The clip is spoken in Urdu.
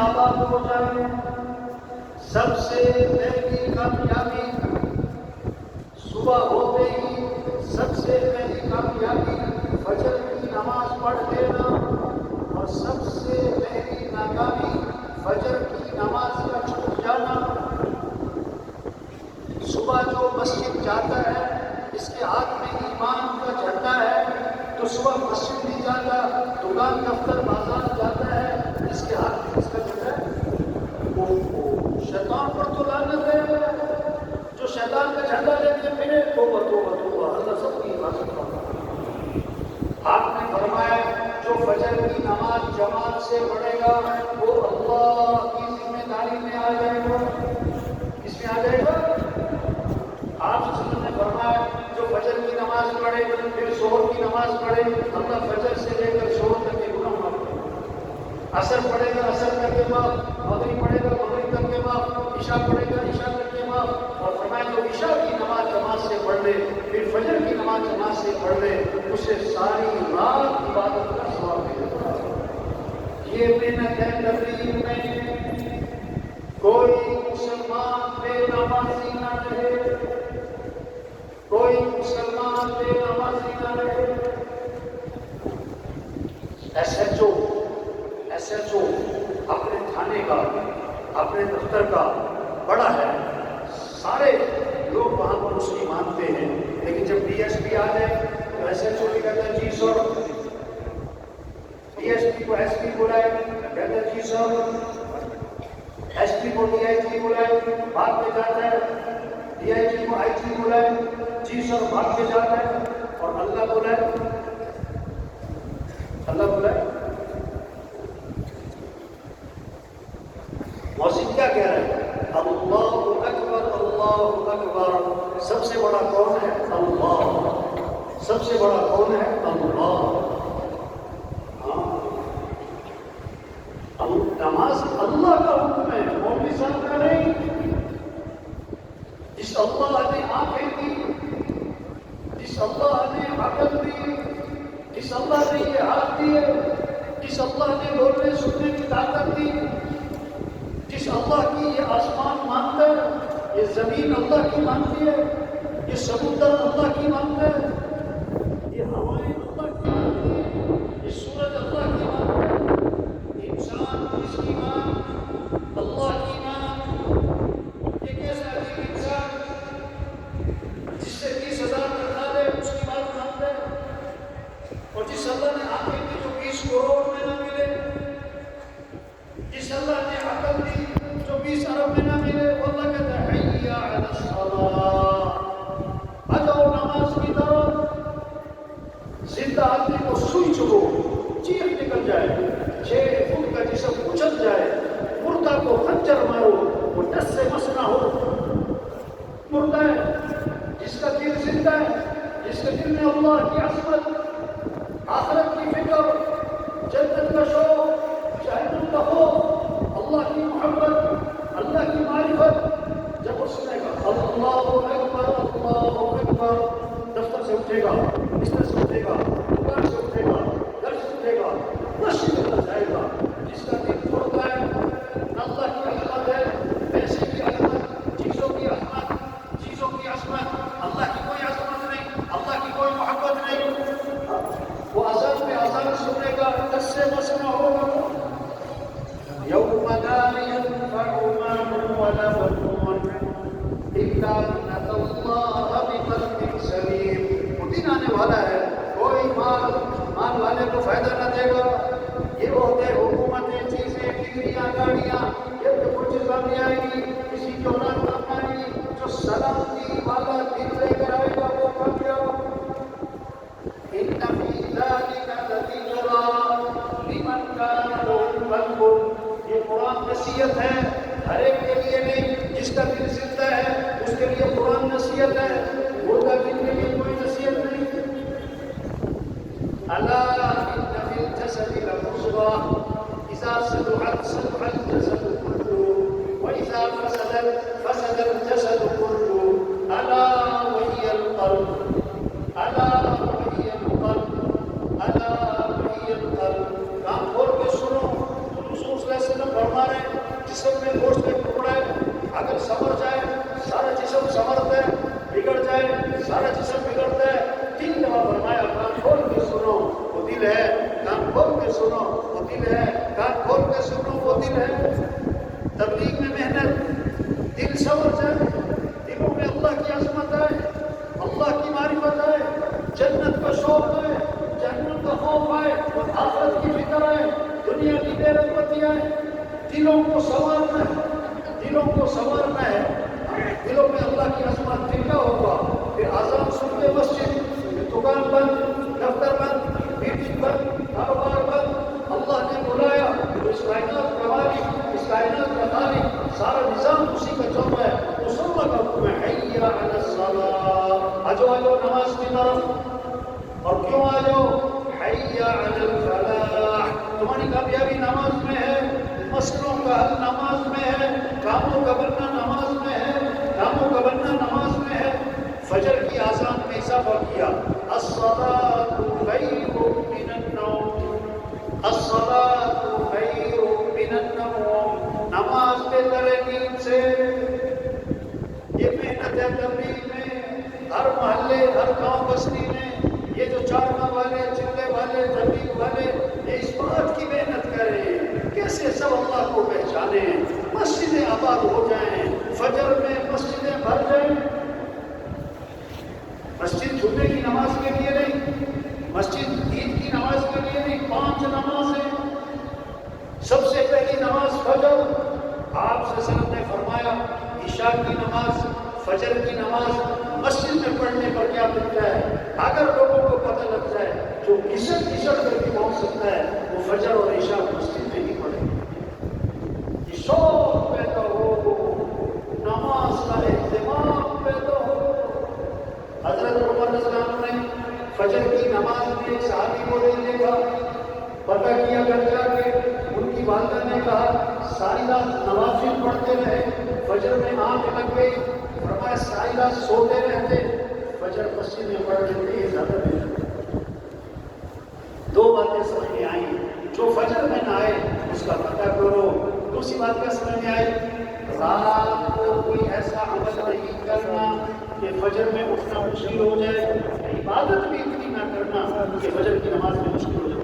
آباد ہو جائے. سب سے پہلی کامیابی صبح ہوتے ہی سب سے پہلی کامیابی فجر کی نماز پڑھ لینا، اور سب سے پہلی ناکامی فجر کی نماز کا چھوٹ جانا. صبح جو مسجد جاتا ہے اس کے ہاتھ میں ایمان کا جھنڈا ہے، تو صبح مسجد نہیں جاتا، دکان دفتر بازار جاتا ہے، اس کے ہاتھ میں اس کا جھنڈا ہے. شیطان پر تو لعنت ہے جو شیطان کا جھنڈا لے کے پھرے. توبہ توبہ توبہ، اللہ سب کی حفاظت کرتا ہے. آپ نے فرمایا جو فجر کی نماز جماعت سے پڑھے گا وہ اللہ کی ذمہ داری میں آ جائے گا. کس میں آ جائے گا؟ آپ نے فرمایا جو فجر کی نماز پڑھے پھر ظہر کی نماز پڑھے، اللہ فجر سے لے کر ظہر تک کے گناہ معاف کرے. عصر پڑھے گا عصر تک کے بعد، مغرب پڑھے گا مغرب تک کے بعد، عشاء پڑھے گا عشاء تک کے بعد. اور فرمایا جو عشاء کی نماز جماعت سے پڑھ لے پھر فجر کی نماز جماعت سے پڑھ لے اسے ساری رات عبادت کا ثواب ملے گا. یہ محنت ہے تبلیغ میں. کوئی مسلمان بے نمازی نہ رہے، کوئی مسلمان بے نمازی نہ رہے. ایس ایچ او اپنے تھانے کا اپنے دفتر کا بڑا ہے، سارے لوگ وہاں پر اس کی مانتے ہیں، لیکن جب ڈی ایس پی آ جائے تو ایس ایچ او بھی کہتا ہے جی سر. ڈی ایس پی کو ایس پی بلائے کہتا ہے جی سر، ایس پی کو ڈی آئی جی بلائے بھاگ کے جاتا ہے، ڈی آئی جی کو آئی جی بلائے جی سر بھاگ کے جاتا ہے. اور اللہ بلائے موسیقی کیا کہہ رہے ہیں؟ اللہ اکبر اللہ اکبر. سب سے بڑا کون ہے؟ اللہ. سب سے بڑا کون ہے؟ اللہ. نماز اللہ کا حکم ہے، مولوی صاحب کا نہیں. جس اللہ نے آنکھیں دی، جس اللہ نے عقل دی، جس اللہ نے یہ ہاتھ دیے، جس اللہ نے بولنے سننے کی طاقت دی، جس اللہ کی یہ آسمان مانتا ہے، یہ زمین اللہ کی مانتی ہے، یہ سمندر اللہ کی مانتا ہے، یہ ہوائیں اللہ کی مانتی ہے، یہ سورج اللہ کی مانتا ہے، انسان اس کی مان اللہ کی مان. یہ کیسا عجیب انسان جس سے 20,000 کرنا دے اس کی بات مانتا ہے، اور جس اللہ نے آنکھیں دی جو 20 کروڑ میں نہ ملے، جس اللہ نے عقل دی جو 20 ارب میں نہ ملے، وہ اللہ کہتا ہے حی علی الصلاۃ، آ جاؤ نماز کی طرف. زندہ آدمی کو سوئی چلو، چیخ نکل جائے، 6 فٹ کا جسم اچھل جائے، مردہ کو خنجر مارو وہ ٹس سے مس نہ ہو. مردہ ہے جس کا دل زندہ ہے، جس کے دل میں اللہ کی عظمت، آخرت کی فکر، جنت کا شوق، جہنم کا خوف، اللہ کی محبت، اللہ کی معرفت، جب اس نے کہا اللہ اکبر اللہ اکبر، دفتر سے اٹھے گا، بستر سے اٹھے گا، دکان سے اٹھے گا، گھر سے اٹھے گا، مسجد میں جائے گا. جس کا دل چھوڑتا ہے نہ اللہ کی عظمت ہے، پیسے کی عظمت، چیزوں کی عظمت، چیزوں کی عظمت، اللہ کی کوئی عظمت نہیں، اللہ کی کوئی محبت نہیں. وہ اذان میں اذان سننے کا دس سے مسئلہ ہوگا. یوم لا ينفع مال ولا بنون الا من اتى الله بقلب سلیم. وہ دن آنے والا ہے کوئی مال والے کو فائدہ نہ دے گا. یہ ہوتے حکومتیں، چیزیں، ڈگریاں، گاڑیاں، یہ تو کوئی چیز نہیں آئے گی. کسی کی اولاد کام آئے گی. جو سلامتی والا دل لے کر آئے گا وہ کامیاب. ان فی ذلک لذکری لمن کان له قلب. یہ قرآن نصیحت ہے ہر ایک کے لیے نہیں. جس کا دل زندہ ہے اس کے لیے قرآن نصیحت ہے، مردہ دل کے لیے کوئی نصیحت نہیں. الا ان فی الجسد لمضغة اذا صلحت صلح الجسد كله واذا فسدت فسد الجسد كله الا وهي القلب الا وهي القلب الا وهي القلب. کام کھول کے سنو، رسول صلی اللہ علیہ وسلم فرما رہے ہیں کے سنو وہ دل ہے، کان کھول کے سنو وہ دل ہے. تبلیغ میں محنت، دل سنور جائے، دلوں میں اللہ کی عظمت ہے، اللہ کی معرفت ہے، جنت کا شوق ہے، جہنم کا خوف ہے، آخرت کی فکر ہے، دنیا کی بے رغبتی ہے. دلوں کو سنوارنا ہے، دلوں کو سنوارنا ہے. دلوں میں اللہ کی عظمت پھر کیا ہوگا؟ پھر اذان سن کے مسجد، پھر دکان بند، دفتر بند، میٹنگ بند، کاروبار بند. اللہ نے بلایا تو اس کائنات کا مالک، اس کائنات کا خالق، سارا نظام اسی کا چل رہا ہے. مسلمہ کا حکم ہے حی علی الصلاۃ، آجو آجو نماز کی طرف. اور کیوں آجو؟ حی علی الفلاح، تمہاری کامیابی نماز میں ہے، مسئلوں کا حل نماز میں ہے، کاموں کا بننا نماز میں ہے، کاموں کا بننا نماز میں ہے. فجر کی اذان میں اضافہ کیا، الصلاۃ خیر من النوم، الصلاۃ خیر من النوم، نماز بہتر ہے نیند سے. یہ محنت ہے تبلیغ میں، ہر محلے ہر گاؤں بستی میں یہ جو چارواں والے، چلے والے، تبلیغ والے یہ اس بات کی محنت کریں کیسے سب اللہ کو پہچانیں، مسجدیں آباد ہو جائیں، فجر میں مسجدیں بھر جائیں. مسجد جمعے کی نماز کے لیے نہیں، مسجد عید کی نماز کے لیے نہیں، 5 نمازیں. سب سے پہلی نماز فجر. آپ صلی اللہ علیہ وسلم نے فرمایا عشاء کی نماز، فجر کی نماز مسجد میں پڑھنے پر کیا ملتا ہے؟ اگر لوگوں کو پتہ لگ جائے جو گھسٹ کر کے پہنچ سکتا ہے وہ فجر اور عشاء مسجد میں ہی پڑھے. یہ شوق پیدا ہو، نماز کا اہتمام پیدا ہو. حضرت عمر رضی اللہ عنہ نے فجر کی نماز میں ایک صحابی کو نہیں دیکھا، پتہ کیا گھر جا کے. ان کی والدہ نے کہا ساری رات نوافل پڑھتے رہے، فجر میں آنکھ لگ گئی. فرمایا ساری رات سوتے رہتے، فجر مسجد میں پڑھ لیتے، یہ زیادہ بہتر. 2 باتیں سمجھ میں آئیں، جو فجر میں نہ آئے اس کا پتہ کرو. دوسری بات کیا سمجھ میں آئی؟ رات کو کوئی ایسا عمل نہیں کرنا کہ فجر میں اٹھنا مشکل ہو جائے، عبادت بھی اتنی نہ کرنا کہ فجر کی نماز میں مشکل ہو جائے.